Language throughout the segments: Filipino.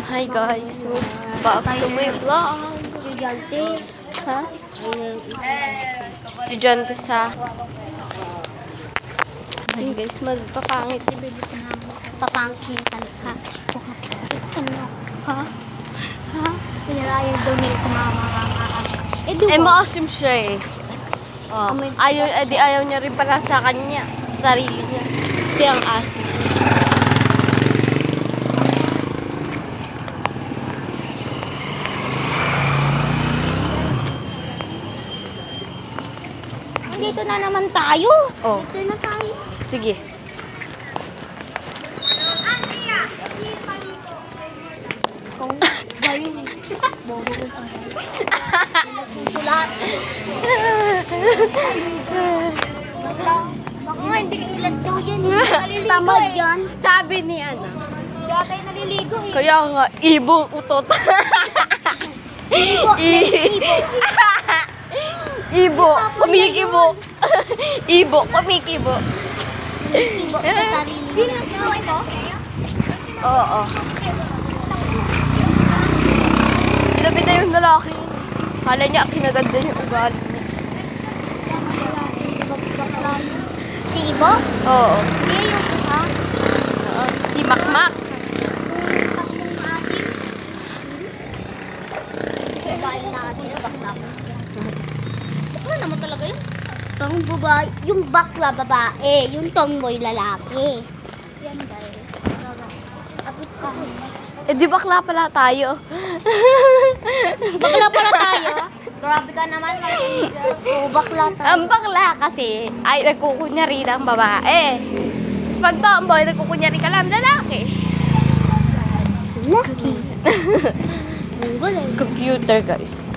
Hi guys, so back to my vlog. Estudyante. Ha? Estudyante sa... Hey guys, magpapangit. Papangkitan ka. Ano? Ha? Ha? Pinarayan daw nila sa mga makakakaan. Eh, maasim siya eh. Oh, ayaw niya rin para sa kanya, sa sarili niya. Kasi ang asim. Dito na naman tayo. Oh, Dito na tayo. sige. Kung bayo. Bobo ko pa. Nagsusulat. Baka nga hindi ilan daw yan. Tamad yan. Sabi ni ano. Kaya tayo naliligo eh. Kaya nga, ibong utot. Ibo, kumikibo. Ibo, kumikibo. Ibo sa sarili. Sino ito? Oo. Pinapita yung lalaki. Kala niya, kinaganda yung ugali niya. Si Ibo? Oo. Hindi yung isa. Si Makmak. Babae na kasi bakla. Ano naman talaga yun? Tong babae, yung bakla babae, yung tomboy lalaki. Yan dahil. Abot ka. Eh, di bakla pala tayo. Bakla pala tayo? Grabe ka naman. Oo, bakla tayo. Ang bakla kasi ay nagkukunyari ng babae. Tapos pag tomboy, nagkukunyari ka lang lalaki. Lucky. Ang galing. Computer, guys.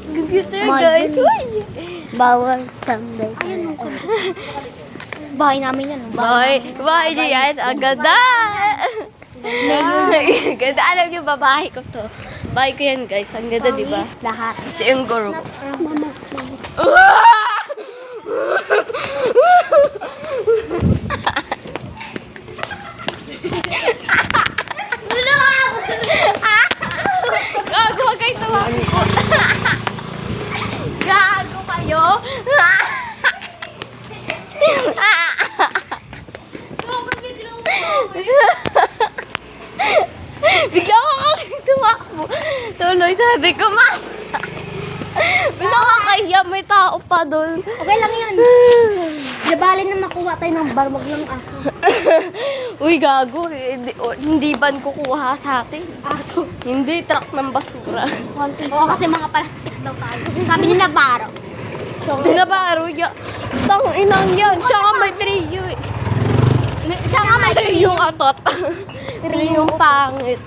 Computer, My guys. goodness. Uy! Bawal tambay. Ayun ang bahay namin yan. Bahay niyo yan. Ang ganda! Ganda. Alam niyo, babae ko to. Bahay ko yan, guys. Ang ganda, di ba? Lahat. Siya yung guru. Mama. Gago, wag kayo tumakbo. Gago kayo. Bigla ko kasi tumakbo. Tuloy, sabi ko, ma. Nakakahiya, may tao pa doon. Okay lang yun. Nabali na makuha tayo ng barmog ng aso. Uy, gago. Hindi ban kukuha sa atin. Aso. Hindi, truck ng basura. Oo, kasi mga plastic daw tayo. Sabi ni Navarro. So, Binabaro ya. Tang inang yan. Siya nga may trio eh. siya nga may Trio yung atot. Trio yung pangit.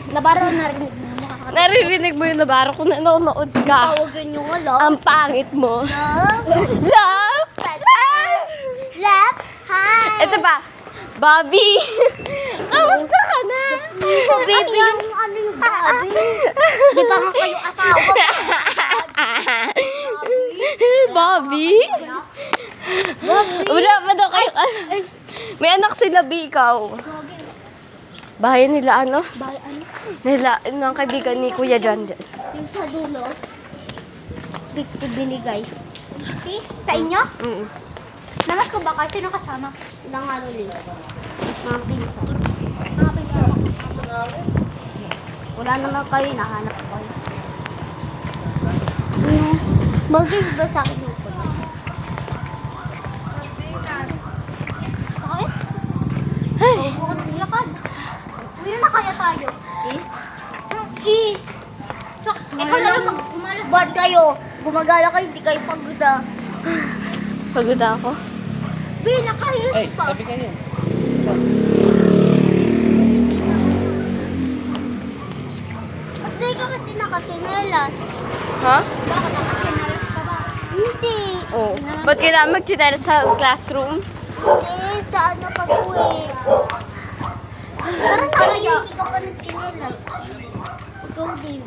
Navarro narinig mo. Naririnig mo yung nabaro kung nanonood ka. Tawagan nyo nga, love. Ang pangit mo. Love. Love! Love. Hi. Ito ba? Bobby! Kamusta ka na? Baby, yung ano yung Bobby? Di ba nga kayo asawa? Bobby? Bobby. Wala pa daw kayo. May anak sila, B, ikaw. Bahay nila, ano? Bye, ano? Nila, ng kaibigan ni Kuya John. Yung sa dulo, binigay. See? Sa inyo? Namas ko ba kayo? Sino kasama? Ilang ano rin? Mga pinsan. Mga pinsan. Wala naman kayo, nahanap ko kayo. Mag-give ba sa akin yung pula? Bakit? Hey! Huwag ka nang lakad. Uwi na kaya tayo. Eh? So, ikaw na lang mag-umala. Bad kayo. Gumagala kayo, hindi kayo pagod ah. Pagod ako. Be, naka-heels pa. Sabi kayo. Ba't di ka kasi nakachinelas? Ha? Bakit nakachinelas ka ba? Hindi. Oo. Ba't kailangan magchinelas sa classroom? Eh, sa ano pag-uwi? Parang nakayusi ka pa ng chinelas. Ikaw din.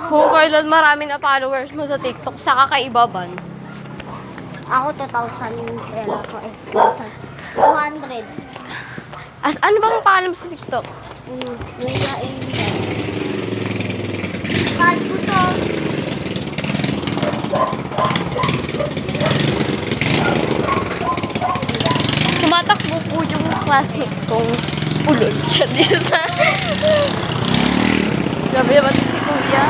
Kung kailan marami na followers mo sa TikTok, saka kaibaban. Ako 2,000 yung pera ko eh. 200. pangalan mo sa TikTok? Kuya Angel. Kahit ko to. Tumatakbo po yung classmate kong ulol siya dito sa... Grabe naman si Kuya.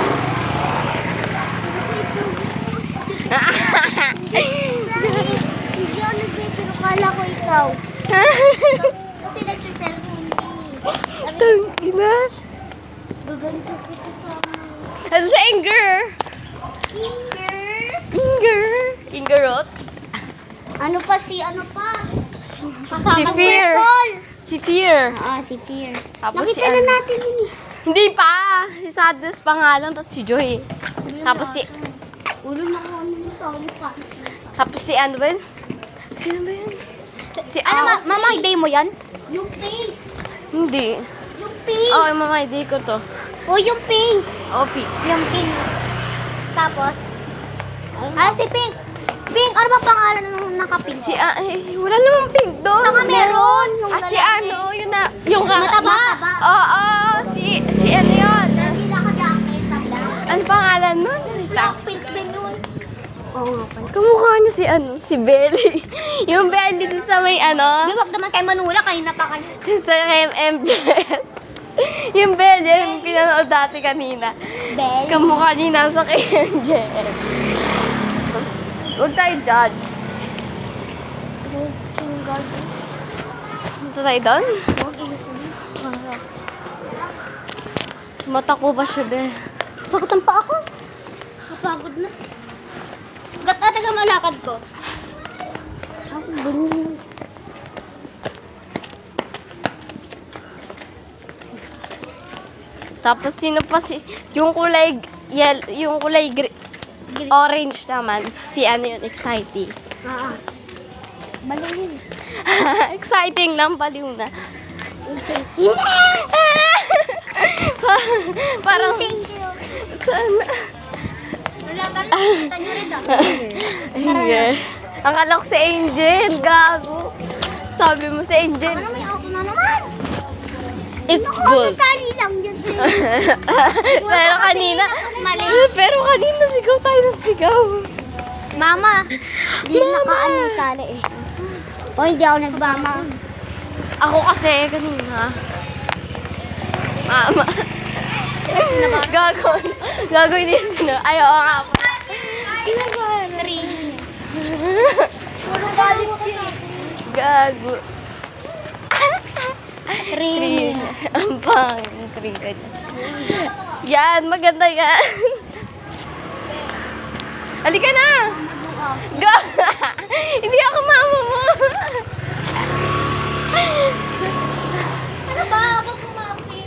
Hindi ako nagbibiro. Kala ko ikaw. Kasi nagsiselfie. Tangina. Gaganto kita sa Ano sa Inger? Ingerot? Ano pa si ano pa? Si Fear. Si Fear. Si Fear. Tapos Nakita si na ano? natin yun eh. Hindi pa. Si Sadness pangalan, tapos si Joy. Tapos si... Ulo na ko ano yung tawag pa. Tapos si ano ba yun? Sino ba yun? Si Mama, day mo yan? Yung pink. Hindi. Yung pink. Oo, yung mama ID ko to. Oh, yung pink. Opi. Yung pink. Tapos? Si Pink. Pink, ano ba pangalan ng naka-pink? Si wala namang pink doon. Saka meron. Yung Si lalaki. ano, yun na. Yung Mataba. Oo, si ano yun. Hindi naka-jacket. Ano pangalan nun? Black pink din yun. Oo. Kamukha niya si ano, si Belly. Yung Belly din sa may ano, Huwag naman kay Manula, kanina pa kayo. sa MMJS. Yung Belly, yung pinanood dati kanina. Bell. Kamukha niya yung nasa KMJS. Huwag tayo judge. Punta tayo doon? Matako ba siya, be? Pagutan pa ako. Napagod na. Taga malakad ko. Ako bunyi. Tapos sino pa si... Yung kulay... yung kulay orange naman. Si ano yun, exciting. Baliw yun. Exciting lang, baliw na. Parang... Sana... Wala ka lang. Kita nyo rin Angel. Ang alok si Angel, gago. Sabi mo si Angel. Ano may auto na naman? It's Naku, good. natali lang yun. Mali. Pero kanina sigaw tayo ng sigaw. Mama, di Mama. nakaano yung tali eh. O, hindi ako nagbama. Ako kasi kanina. Mama. Gago. Gago hindi sino. Ay, oo nga po. Three. Puro galing ko sa Gago. Three. Ang pang. Three ka dyan. Yan, maganda yan. Halika na. Hindi ako mama mo. Ano ba? Ako kumapi.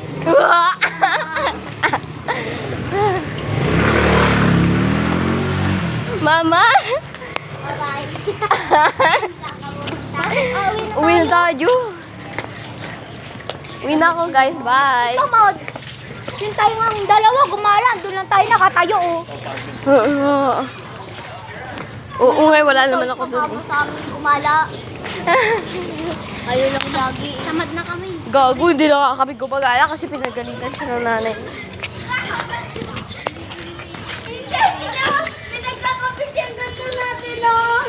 Mama? Bye-bye. Uwi na tayo. Uwi na ako, guys. Bye. Tamad. Yung tayo nga ang dalawa, gumala. Doon lang tayo nakatayo, oh. Oo, ngayon wala naman ako doon. Pagkabos sa amin, gumala. Ayun lang lagi. Tamad na kami. Gago, hindi na kami gumagala kasi pinagalitan siya ng nanay. Pinagkakapit yung ganito natin, oh.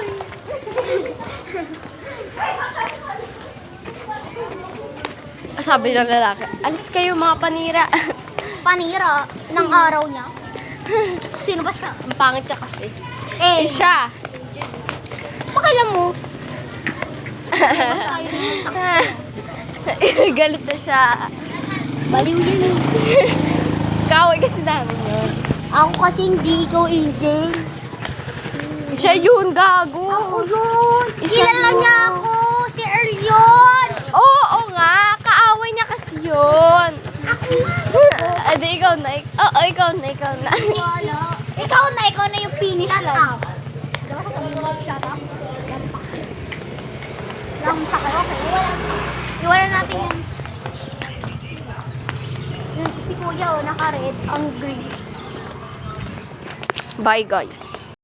Sabi ng lalaki, alis kayo mga panira. Panira ng araw niya. Sino ba siya? Ang pangit siya kasi. Eh, Siya. pakialam mo. Galit na siya. Baliw yun eh. Kaway kasi namin yun. Ako kasi hindi, ikaw Angel. Siya yun, gago. Ako yun. Siya Kilala yun. niya ako. Si Earl yun. Oo nga, kaaway niya kasi yun. Ako Adi, ikaw na. Oo, ikaw na. wala. Ikaw na yung finish line. Shut up. Shut up. Lampak. Okay, iwala natin yan. Si Kuya, oh, naka-red, ang green. Bye, guys.